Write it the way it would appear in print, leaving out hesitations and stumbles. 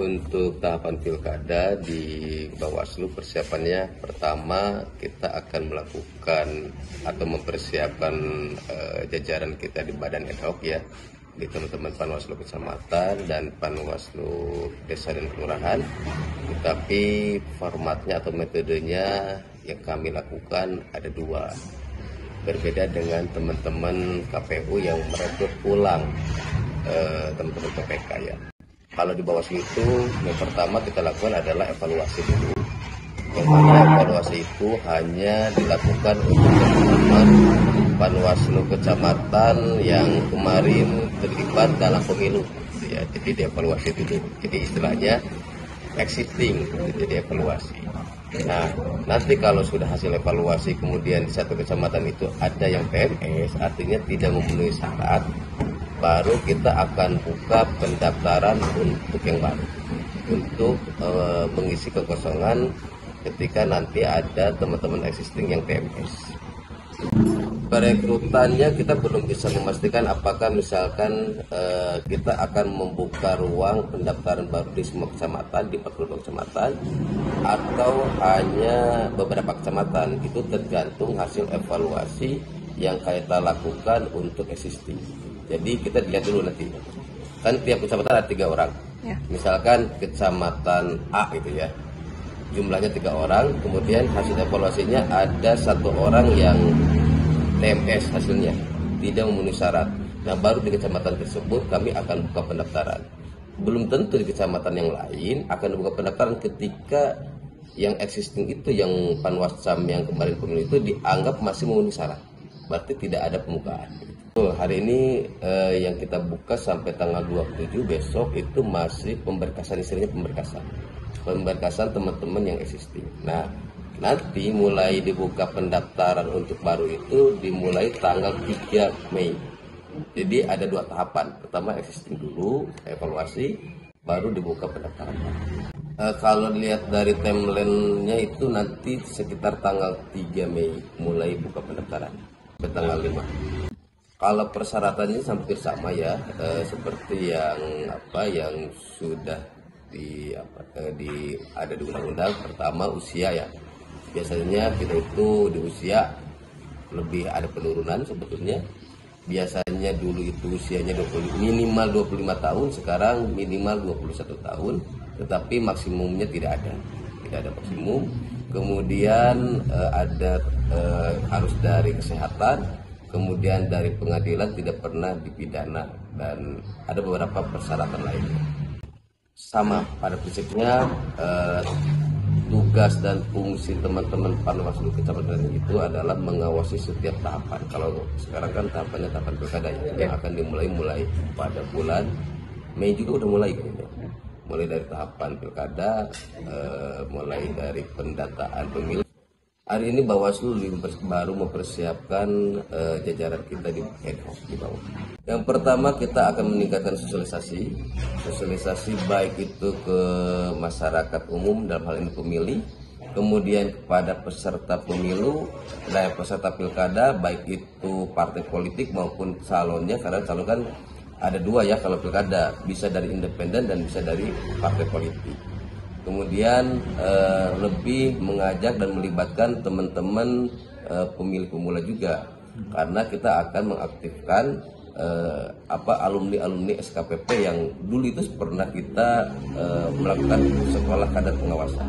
Untuk tahapan pilkada di Bawaslu persiapannya pertama kita akan melakukan atau mempersiapkan jajaran kita di badan ad hoc ya, di teman-teman Panwaslu kecamatan dan Panwaslu desa dan kelurahan. Tetapi formatnya atau metodenya yang kami lakukan ada dua. Berbeda dengan teman-teman KPU yang merekrut ulang teman-teman PPK ya. Kalau di Bawaslu itu yang pertama kita lakukan adalah evaluasi dulu. Yang mana evaluasi itu hanya dilakukan untuk teman-teman Panwaslu kecamatan yang kemarin terlibat dalam pemilu. Ya, jadi dievaluasi dulu. Jadi istilahnya existing, jadi evaluasi. Nah, nanti kalau sudah hasil evaluasi kemudian di satu kecamatan itu ada yang PMS, artinya tidak memenuhi syarat, baru kita akan buka pendaftaran untuk yang baru, untuk mengisi kekosongan ketika nanti ada teman-teman existing yang PMS. Perekrutannya kita belum bisa memastikan apakah misalkan kita akan membuka ruang pendaftaran baru di semua kecamatan, di 42 kecamatan, atau hanya beberapa kecamatan. Itu tergantung hasil evaluasi yang kita lakukan untuk existing. Jadi kita dilihat dulu nanti, kan tiap kecamatan ada 3 orang ya. Misalkan kecamatan A gitu ya, jumlahnya 3 orang, kemudian hasil evaluasinya ada 1 orang yang TMS hasilnya tidak memenuhi syarat. Nah, baru di kecamatan tersebut kami akan buka pendaftaran. Belum tentu di kecamatan yang lain akan buka pendaftaran ketika yang existing itu, yang Panwascam yang kemarin pemilu itu dianggap masih memenuhi syarat, berarti tidak ada pembukaan. Hari ini yang kita buka sampai tanggal 27 besok itu masih pemberkasan, istilahnya pemberkasan teman-teman yang existing. Nah, nanti mulai dibuka pendaftaran untuk baru itu dimulai tanggal 3 Mei. Jadi ada 2 tahapan. Pertama existing dulu, evaluasi, baru dibuka pendaftaran. Kalau dilihat dari timeline-nya itu nanti sekitar tanggal 3 Mei mulai buka pendaftaran sampai tanggal 5. Kalau persyaratannya hampir sama ya, seperti yang sudah ada di undang-undang. Pertama usia ya. Biasanya kita itu di usia lebih ada penurunan sebetulnya. Biasanya dulu itu usianya minimal 25 tahun, sekarang minimal 21 tahun, tetapi maksimumnya tidak ada maksimum. Kemudian harus dari kesehatan, kemudian dari pengadilan, tidak pernah dipidana, dan ada beberapa persyaratan lainnya. Sama pada prinsipnya, tugas dan fungsi teman-teman Panwaslu kecamatan itu adalah mengawasi setiap tahapan. Kalau sekarang kan tahapan pilkada yang akan dimulai pada bulan Mei juga udah mulai gitu. Mulai dari tahapan pilkada, mulai dari pendataan pemilu. Hari ini Bawaslu baru mempersiapkan jajaran kita di ad hoc di bawah. Yang pertama kita akan meningkatkan sosialisasi baik itu ke masyarakat umum dalam hal ini pemilih, kemudian kepada peserta pemilu dan peserta pilkada, baik itu partai politik maupun calonnya, karena calon kan ada 2 ya kalau pilkada, bisa dari independen dan bisa dari partai politik. Kemudian lebih mengajak dan melibatkan teman-teman pemilih pemula juga, karena kita akan mengaktifkan alumni SKPP yang dulu itu pernah kita melakukan sekolah kader pengawasan.